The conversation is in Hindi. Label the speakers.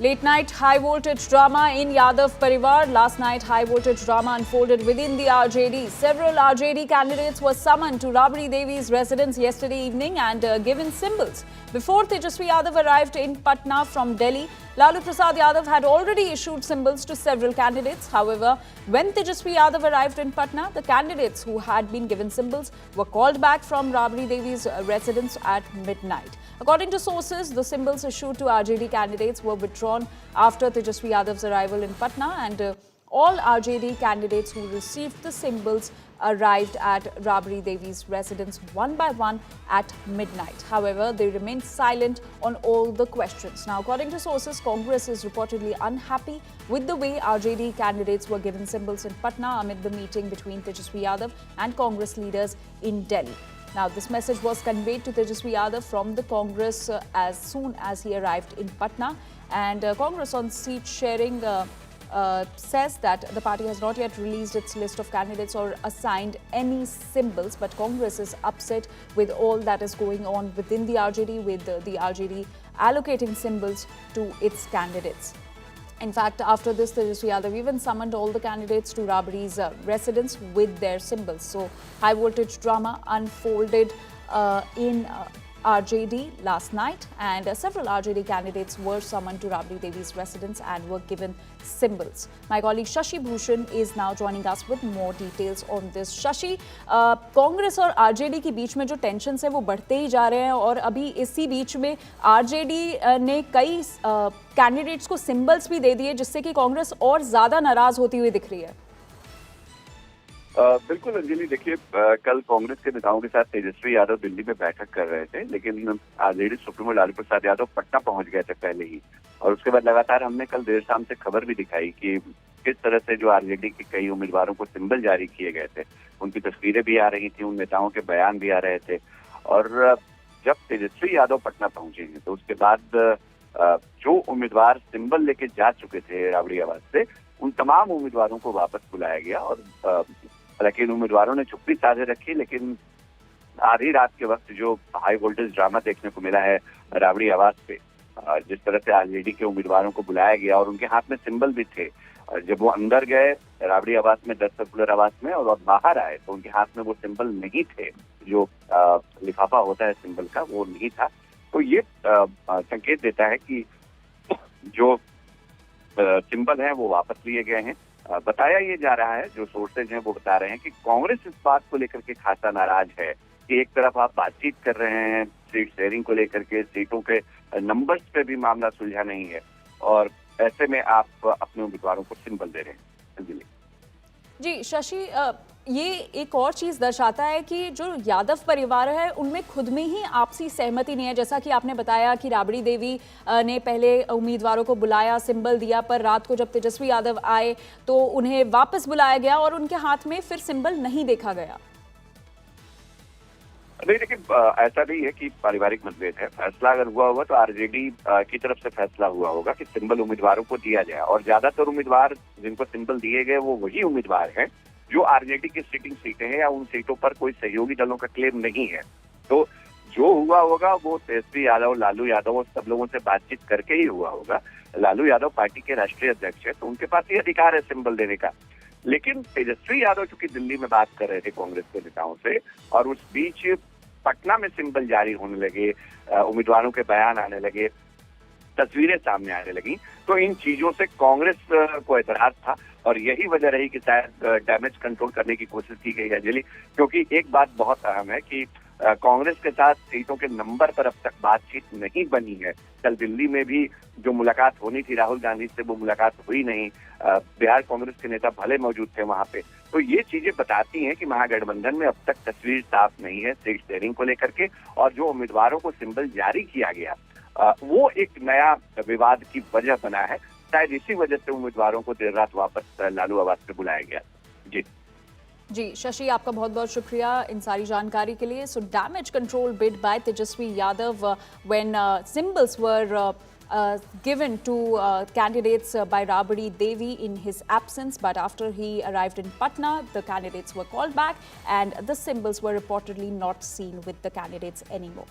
Speaker 1: Late night high voltage drama in Yadav Parivar. Last night, high voltage drama unfolded within the RJD. Several RJD candidates were summoned to Rabri Devi's residence yesterday evening and given symbols. Before Tejaswi Yadav arrived in Patna from Delhi, Lalu Prasad Yadav had already issued symbols to several candidates. However, when Tejaswi Yadav arrived in Patna, the candidates who had been given symbols were called back from Rabri Devi's residence at midnight. According to sources, the symbols issued to RJD candidates were withdrawn after Tejaswi Yadav's arrival in Patna, and all RJD candidates who received the symbols arrived at Rabri Devi's residence one by one at midnight. However, they remained silent on all the questions. Now, according to sources, Congress is reportedly unhappy with the way RJD candidates were given symbols in Patna amid the meeting between Tejaswi Yadav and Congress leaders in Delhi. Now, this message was conveyed to Tejaswi Yadav from the Congress as soon as he arrived in Patna. And Congress on seat sharing says that the party has not yet released its list of candidates or assigned any symbols. But Congress is upset with all that is going on within the RJD, with the RJD allocating symbols to its candidates. In fact, after this, Tejaswi Yadav even summoned all the candidates to Rabri's residence with their symbols. So, high voltage drama unfolded in RJD last night, and several RJD candidates were summoned to Rabri Devi's residence and were given symbols. My colleague Shashi Bhushan is now joining us with more details on this. Shashi, Congress और आरजेडी के बीच में जो टेंशन है वो बढ़ते ही जा रहे हैं, और अभी इसी बीच में आरजेडी ने कई कैंडिडेट्स को सिंबल्स भी दे दिए, जिससे कि कांग्रेस और ज्यादा नाराज होती हुई दिख रही है।
Speaker 2: बिल्कुल अंजलि, देखिए कल कांग्रेस के नेताओं के साथ तेजस्वी यादव दिल्ली में बैठक कर रहे थे, लेकिन आरजेडी सुप्रीमो लालू प्रसाद यादव पटना पहुंच गए थे पहले ही। और उसके बाद लगातार हमने कल देर शाम से खबर भी दिखाई कि किस तरह से जो आरजेडी के कई उम्मीदवारों को सिंबल जारी किए गए थे, उनकी तस्वीरें भी आ रही थी, उन नेताओं के बयान भी आ रहे थे। और जब तेजस्वी यादव पटना पहुंचे हैं तो उसके बाद जो उम्मीदवार सिंबल लेके जा चुके थे राबड़ी आवास से, उन तमाम उम्मीदवारों को वापस बुलाया गया। और हालांकि उम्मीदवारों ने चुप्पी साधे रखी, लेकिन आधी रात के वक्त जो हाई वोल्टेज ड्रामा देखने को मिला है राबड़ी आवास पे, जिस तरह से आरजेडी के उम्मीदवारों को बुलाया गया और उनके हाथ में सिंबल भी थे, जब वो अंदर गए राबड़ी आवास में, 10 सर्कुलर आवास में, और बाहर आए तो उनके हाथ में वो सिंबल नहीं थे, जो लिफाफा होता है सिंबल का, वो नहीं था। तो ये संकेत देता है कि जो सिंबल है वो वापस लिए गए हैं। बताया ये जा रहा है, जो सोर्सेज हैं वो बता रहे हैं कि कांग्रेस इस बात को लेकर के खासा नाराज है कि एक तरफ आप बातचीत कर रहे हैं सीट शेयरिंग को लेकर के, सीटों के नंबर्स पे भी मामला सुलझा नहीं है, और ऐसे में आप अपने उम्मीदवारों को सिंबल दे रहे हैं।
Speaker 1: जी शशि, ये एक और चीज़ दर्शाता है कि जो यादव परिवार है उनमें खुद में ही आपसी सहमति नहीं है। जैसा कि आपने बताया कि राबड़ी देवी ने पहले उम्मीदवारों को बुलाया, सिंबल दिया, पर रात को जब तेजस्वी यादव आए तो उन्हें वापस बुलाया गया और उनके हाथ में फिर सिंबल नहीं देखा गया।
Speaker 2: नहीं, लेकिन ऐसा नहीं है कि पारिवारिक मतभेद है। फैसला अगर हुआ होगा तो आरजेडी की तरफ से फैसला हुआ होगा कि सिंबल उम्मीदवारों को दिया जाए, और ज्यादातर उम्मीदवार जिनको सिंबल दिए गए वो वही उम्मीदवार हैं जो आरजेडी की सिटिंग सीटें हैं या उन सीटों पर कोई सहयोगी दलों का क्लेम नहीं है। तो जो हुआ होगा वो तेजस्वी यादव, लालू यादव और सब लोगों से बातचीत करके ही हुआ होगा। लालू यादव पार्टी के राष्ट्रीय अध्यक्ष है, तो उनके पास ये अधिकार है सिंबल देने का। लेकिन तेजस्वी यादव चूंकि दिल्ली में बात कर रहे थे कांग्रेस के नेताओं से, और उस बीच पटना में सिंबल जारी होने लगे, उम्मीदवारों के बयान आने लगे, तस्वीरें सामने आने लगी, तो इन चीजों से कांग्रेस को एतराज था। और यही वजह रही कि शायद डैमेज कंट्रोल करने की कोशिश की गई है अंजलि, क्योंकि एक बात बहुत अहम है कि कांग्रेस के साथ सीटों के नंबर पर अब तक बातचीत नहीं बनी है। कल दिल्ली में भी जो मुलाकात होनी थी राहुल गांधी से, वो मुलाकात हुई नहीं। बिहार कांग्रेस के नेता भले मौजूद थे वहां पे। तो ये चीजें बताती हैं कि महागठबंधन में अब तक तस्वीर साफ नहीं है सीट शेयरिंग को लेकर के, और जो उम्मीदवारों को सिंबल जारी किया गया वो एक नया विवाद की वजह बना है। शायद इसी वजह से उम्मीदवारों को देर रात वापस लालू आवास पे बुलाया गया।
Speaker 1: जी शशि, आपका बहुत बहुत शुक्रिया इन सारी जानकारी के लिए। So damage control bid by Tejashwi Yadav when symbols were given to candidates by Rabri Devi in his absence, but after he arrived in Patna, the candidates were called back and the symbols were reportedly not seen with the candidates anymore.